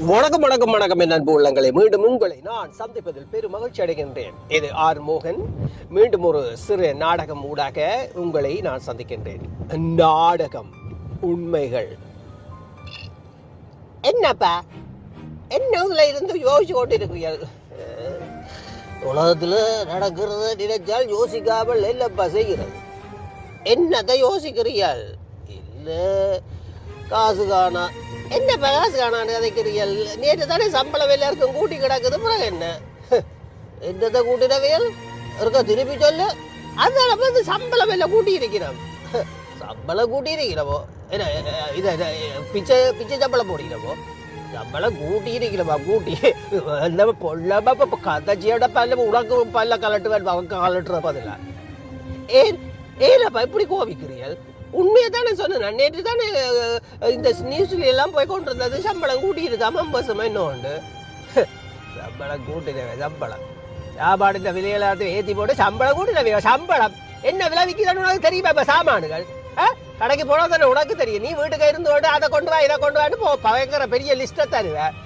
வணக்கம் வணக்கம் வணக்கம் என் அன்பு உள்ளங்களை மீண்டும் உங்களை நான் சந்திப்பதில் பெரும் மகிழ்ச்சி அடைகின்றேன். இது ஆர் மோகன். மீண்டும் ஒரு சிறு நாடகம் ஊடாக உங்களை நான் சந்திக்கின்றேன். நாடகம் உண்மைகள். என்னப்பா என்ன இருந்து யோசிச்சு கொண்டு இருக்கிறீர்கள்? உலகத்துல நடக்கிறது நினைச்சால் யோசிக்காமல் இல்லப்பா செய்கிறது. என்னத்தை யோசிக்கிறீர்கள்? இல்ல காசு காணா. என்ன காசு காணான்னு கதைக்கிறீர்கள்? நேற்று தானே சம்பளம் எல்லாருக்கும் கூட்டி கிடக்குது. பிறகு என்ன என்னத்தை கூட்டினவையல் இருக்க திருப்பி சொல்லு. அதனால வந்து சம்பளம் எல்லாம் கூட்டி இருக்கிறோம். சம்பளம் கூட்டி இருக்கிறோமோ என்ன இதை பிச்சை பிச்சை சம்பளம் போடுகிறோமோ? சம்பளம் கூட்டி இருக்கிறோமா? கூட்டி என்ன பொல்லாம இப்போ கதைச்சியோட பல்ல உனக்கு பல்ல கலட்டுவேன் அவங்க கலட்டுற பதில ஏலப்பா இப்படி கோவிக்கிறீர்கள்? உண்மையை தானே சொன்னேன். நேற்று தானே இந்த நியூஸ்ல எல்லாம் போய் கொண்டு இருந்தது. சம்பளம் கூட்டியிருக்காம 50 இன்னும் உண்டு. சம்பளம் கூட்டினவே சம்பளம் சாப்பாடு இந்த விலையெல்லாத்தையும் ஏற்றி போட்டு சம்பளம் கூட்டினவே. சம்பளம் என்ன விலை விற்கிறான்னு உனக்கு தெரியுமா? இப்போ சாமான்கள் கடைக்கு போனால் தானே உனக்கு தெரியும். நீ வீட்டுக்கு இருந்தோடு அதை கொண்டு வா இதை கொண்டு வான்னு பயங்கர பெரிய லிஸ்ட்டை தருவேன்.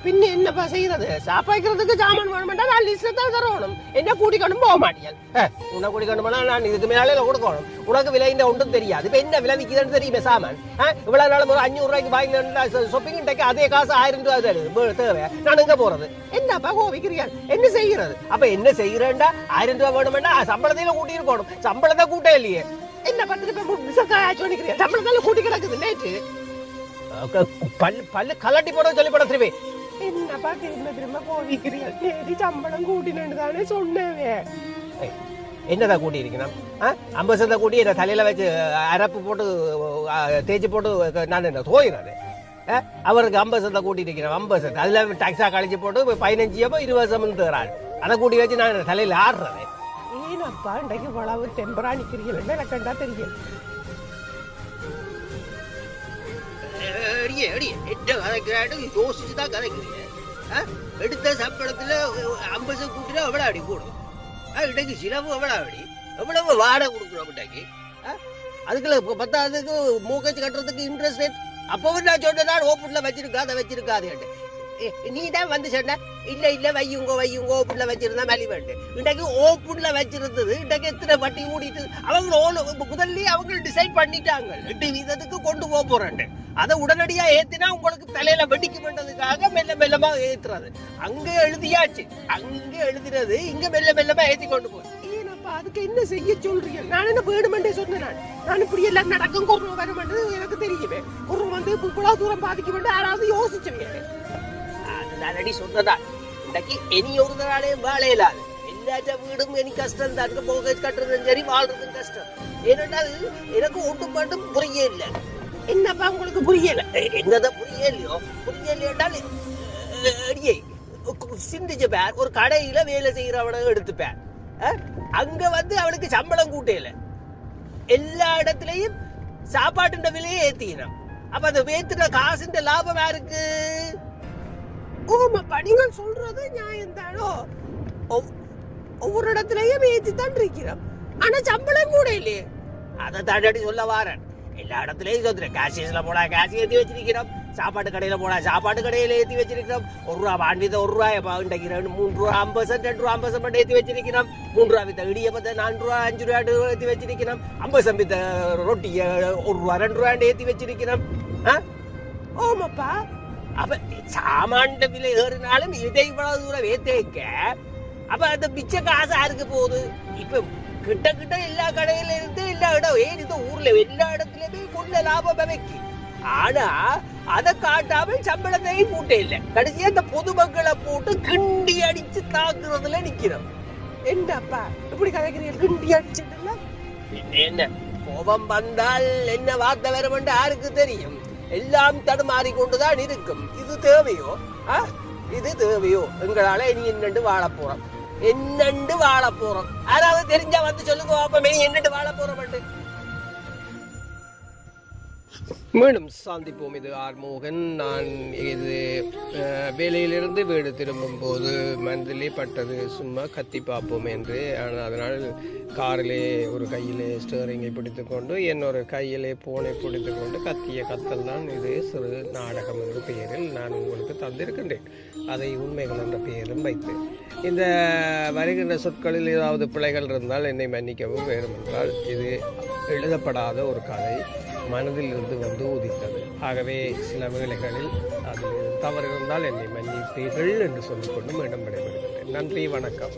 பின்ன என்னப்பா செய்யறது? சாப்பாய்க்கிறதுக்கு சாமான் வேணுமெண்டா நான் லிஸ்ட்டை தான் தரணும். என்ன கூட்டிக்கணும் போக மாட்டேன். உன்னை கூட்டிக்கணும் போனால் நான் இதுக்கு மேலே கொடுக்கணும். உனக்கு விலை இந்த ஒன்றும் தெரியாது. இப்போ என்ன விலை விற்கிதுன்னு தெரியுமே சாமான். இவ்வளோ நாள் ஒரு 500 ரூபாய்க்கு வாங்கி ஷாப்பிங் டேக்கு அதே காசு 1000 ரூபாய் தேவை. நான் எங்கே போகிறது? என்னப்பா கோவிக்கிறீங்க? என்ன செய்கிறது? அப்போ என்ன செய்கிறேன்டா? 1000 ரூபாய் வேணுமெண்டா சம்பளத்தையும் கூட்டியிருக்கணும். சம்பளத்தை கூட்ட இல்லையே. என்ன 10 ரூபாய் சம்பளத்தால கூட்டி கிடக்குது. நேற்று பல்லு கலட்டி போட சொல்லி போட திரும்பி என்னப்பா திரும்ப கோவிக்கிறீங்க? சம்பளம் கூட்டினு தானே சொன்னவே. என்னதான் கூட்டி இருக்கணும்? 50 கூட்டி என்ன தலையில வச்சு அரப்பு போட்டு தேய்ச்சி போட்டு நான் என்ன தோயிறாரு? அவருக்கு 50 கூட்டி இருக்கிறேன். 50 அதுல டாக்ஸா கழிச்சு போட்டு 15 20 தராரு. அதை கூட்டி வச்சு நான் தலையில ஆடுறேன். ஏனப்பா இன்றைக்கு வளவு டெம்பரா நிக்கிறீங்க? எனக்கு கண்டா தெரியும். யோசிச்சுதான் கதைக்கிறீங்க. எடுத்த சம்பளத்துல 50 கூட்டினா எவ்வளவு அடி கூடும்? இன்றைக்கு சிலவு எவ்வளவு வாடகை கொடுக்குறோம் இன்றைக்கு. அதுக்குள்ள 10ஆவதுக்கு மூக்கச்சு கட்டுறதுக்கு இன்ட்ரெஸ்ட் ரேட். அப்பவும் நான் சொன்னேன் ஓப்புல வச்சிருக்காது. நீ தான் வந்து சொன்ன இல்ல வையுங்கோ ஓப்புல வச்சிருந்தா மலிவண்டு. இன்றைக்கு ஓப்புல வச்சிருந்தது இன்றைக்கு எத்தனை வட்டி ஊடிட்டு அவங்க முதல்ல அவங்க டிசைட் பண்ணிட்டாங்க 8% கொண்டு போறேன். அதை உடனடியா ஏத்தினா உங்களுக்கு தலையில வெடிக்க வேண்டதுக்காக மெல்லமா ஏத்துறது. அங்க எழுதியாச்சு. அங்க எழுதினது இங்க மெல்லமா ஏத்தி கொண்டு போய். ஏனப்பா அதுக்கு என்ன செய்ய சொல்றீங்க? நான் என்ன வேணுமெண்டே சொன்னேன். நான் இப்படி எல்லாம் நடக்கும் குரு வருமென்று எனக்கு தெரியுமே. குரு வந்து இவ்வளவு தூரம் பாதிக்க வேண்டும் யாராவது யோசிச்சுங்க. அதுதானடி சொன்னதா. இன்றைக்கு இனி ஒரு நாளே வாழையிலாது. எல்லா வீடும் எனக்கு கஷ்டம் தான். போக கட்டுறதும் சரி வாழ்றதும் கஷ்டம். ஏனென்றால் எனக்கு ஒன்றும் மட்டும் புரிய இல்லை. என்னப்பா உங்களுக்கு புரியல? என்னதான் புரியலையோண்டால் சிந்திச்ச பேர் ஒரு கடையில வேலை செய்யறவன எடுத்துப்பேன். அங்க வந்து அவனுக்கு சம்பளம் கூட்டையில எல்லா இடத்துலயும் சாப்பாட்டு விலையை ஏத்தினான். அப்ப அந்த வேத்துன காசுன்ற லாபம் யாருக்கு? ஓமாப்பா நீங்கள் சொல்றது நியாயம் தானோ? ஒவ்வொரு இடத்துலயும் ஏத்தி தான் இருக்கிறோம். ஆனா சம்பளம் கூட இல்லையே. அதை தாண்டி சொல்ல வாரேன். எல்லா இடத்துலயும் சொல்றேன். கேஷியஸ்ல போனா கேஷ் ஏற்றி வச்சிருக்கிறோம். சாப்பாட்டு கடையில போனா சாப்பாட்டு கடையில ஏற்றி வச்சிருக்கிறோம். 1 ரூபா வாண்டித 1 ரூபாய் இன்றைக்கு 3 ரூபா 50 2 ரூபா 50 ஏற்றி வச்சிருக்கிறோம். 3 ரூபா வித்த இடியப்பத்தை 4 ரூபா 5 ரூபா ஏற்றி வச்சிருக்கிறோம். 50 வித்த ரொட்டிய 1 ரூபா 2 ரூபா ஏற்றி வச்சிருக்கிறோம். ஓமாப்பா அப்ப சாமான்ட விலை ஏறினாலும் இதை இவ்வளவு தூரம் ஏத்தேக்க அப்ப அந்த மிச்ச காசு யாருக்கு போகுது? இப்ப கிட்ட எல்லா கடையில இருந்து எல்லா இடம் இந்த ஊர்ல எல்லா இடத்துலயுமே கொள்ள லாபம் வைக்கி. ஆனா அதை காட்டாமல் சம்பளத்தையும் கூட்ட இல்லை. கடைசியா இந்த பொதுமக்களை போட்டு கிண்டி அடிச்சு தாக்குறதுல நிக்கிறோம். என்னப்பா இப்படி கதைக்கிறீங்க? கிண்டி அடிச்சுல என்ன கோபம் வந்தால் என்ன வார்த்தை வரும் யாருக்கு தெரியும்? எல்லாம் தடுமாறி கொண்டுதான் இருக்கும். இது தேவையோ? இது தேவையோ? எங்களால இனி என்னண்டு வாழ போறோம். யாராவது தெரிஞ்சா வந்து சொல்லுங்க. அப்ப என்னண்டு வாழ போறோம். மீண்டும் சந்திப்போம். இது ஆர்மோகன். நான் இது வேலையிலிருந்து வீடு திரும்பும் போது மனதிலே பட்டது, சும்மா கத்தி பார்ப்போம் என்று. அதனால் காரிலே ஒரு கையிலே ஸ்டேரிங்கை பிடித்து கொண்டு இன்னொரு கையிலே போனை பிடித்து கொண்டு கத்திய கத்தல் தான் இது. சிறு நாடகம் என்ற பெயரில் நான் உங்களுக்கு தந்திருக்கின்றேன். அதை உண்மைகள் என்ற பெயரும் வைத்து இந்த வருகின்ற சொற்களில் ஏதாவது பிழைகள் இருந்தால் என்னை மன்னிக்கவும். வேறுமென்றால் இது எழுதப்படாத ஒரு கதை, மனதில் இருந்து வந்து உதித்தது. ஆகவே சில வேளைகளில் அது தவறு இருந்தால் என்னை மன்னிப்பீர்கள் என்று சொல்லிக்கொண்டு மீண்டும் விடைபெறுகிறேன். நன்றி, வணக்கம்.